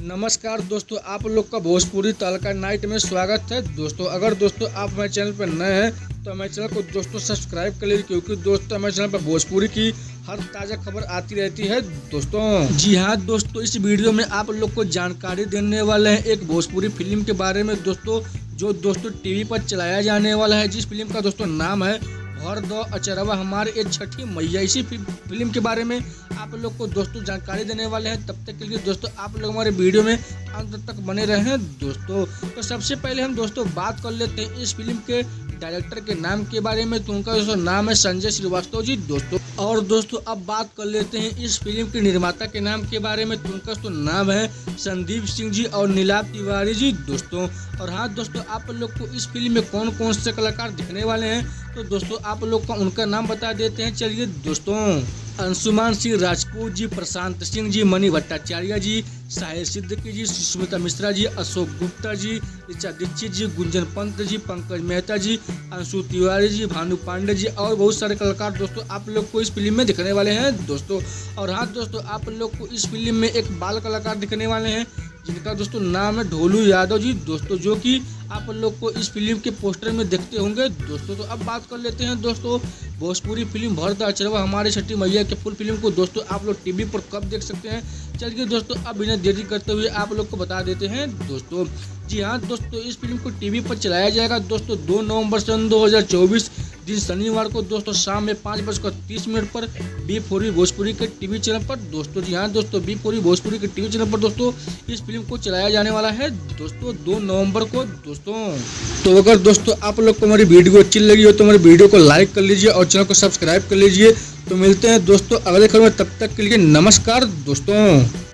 नमस्कार दोस्तों, आप लोग का भोजपुरी तड़का नाइट में स्वागत है। दोस्तों अगर दोस्तों आप हमारे चैनल पर नए हैं तो हमारे चैनल को दोस्तों सब्सक्राइब कर लीजिए, क्योंकि दोस्तों हमारे चैनल पर भोजपुरी की हर ताज़ा खबर आती रहती है। दोस्तों जी हाँ दोस्तों, इस वीडियो में आप लोग को जानकारी देने वाले हैं एक भोजपुरी फिल्म के बारे में दोस्तों, जो दोस्तों टीवी पर चलाया जाने वाला है, जिस फिल्म का दोस्तों नाम है भर दो अचरवा हमारे एक छठी मैया। इसी फिल्म के बारे में आप लोग को दोस्तों जानकारी देने वाले हैं। तब तक के लिए दोस्तों आप लोग हमारे वीडियो में अंत तक बने रहे हैं दोस्तों। तो सबसे पहले हम दोस्तों बात कर लेते हैं इस फिल्म के डायरेक्टर के नाम के बारे में। तो उनका दोस्तों नाम है संजय श्रीवास्तव जी दोस्तों। और दोस्तों अब बात कर लेते हैं इस फिल्म के निर्माता के नाम के बारे में। तो उनका दोस्तों नाम है संदीप सिंह जी और नीलाभ तिवारी जी दोस्तों। और हाँ दोस्तों, आप लोग को इस फिल्म में कौन कौन से कलाकार दिखने वाले हैं तो दोस्तों आप लोग को उनका नाम बता देते हैं। चलिए दोस्तों, अंशुमान सिंह राजपूत जी, प्रशांत सिंह जी, मणि भट्टाचार्य जी, साहिल सिद्दीकी जी, सुष्मिता मिश्रा जी, अशोक गुप्ता जी, ऋचा दीक्षित जी, गुंजन पंत जी, पंकज मेहता जी, अंशु तिवारी जी, भानु पांडे जी और बहुत सारे कलाकार दोस्तों आप लोग को इस फिल्म में दिखने वाले हैं दोस्तों। और हाँ दोस्तों, आप लोग को इस फिल्म में एक बाल कलाकार दिखने वाले हैं जिनका दोस्तों नाम है ढोलू यादव जी दोस्तों, जो कि आप लोग को इस फिल्म के पोस्टर में देखते होंगे दोस्तों। तो अब बात कर लेते हैं दोस्तों भोजपुरी फिल्म भर दो अचरवा हमारे छठी मैया के फुल फिल्म को दोस्तों आप लोग टीवी पर कब देख सकते हैं। चलिए दोस्तों अब बिना देरी करते हुए आप लोग को बता देते हैं दोस्तों। जी हाँ दोस्तों, इस फिल्म को टीवी पर चलाया जाएगा दोस्तों 2 नवंबर सन 2024 दिन शनिवार को दोस्तों शाम में 5:30 पर B4 भोजपुरी के टीवी चैनल पर दोस्तों। जी हाँ दोस्तों, B4 भोजपुरी के टीवी चैनल पर दोस्तों इस फिल्म को चलाया जाने वाला है दोस्तों 2 नवंबर को दोस्तों। तो अगर दोस्तों आप लोग को हमारी वीडियो अच्छी लगी हो तो हमारी वीडियो को लाइक कर लीजिए और चैनल को सब्सक्राइब कर लीजिए। तो मिलते हैं दोस्तों अगले खबर में, तब तक के लिए नमस्कार दोस्तों।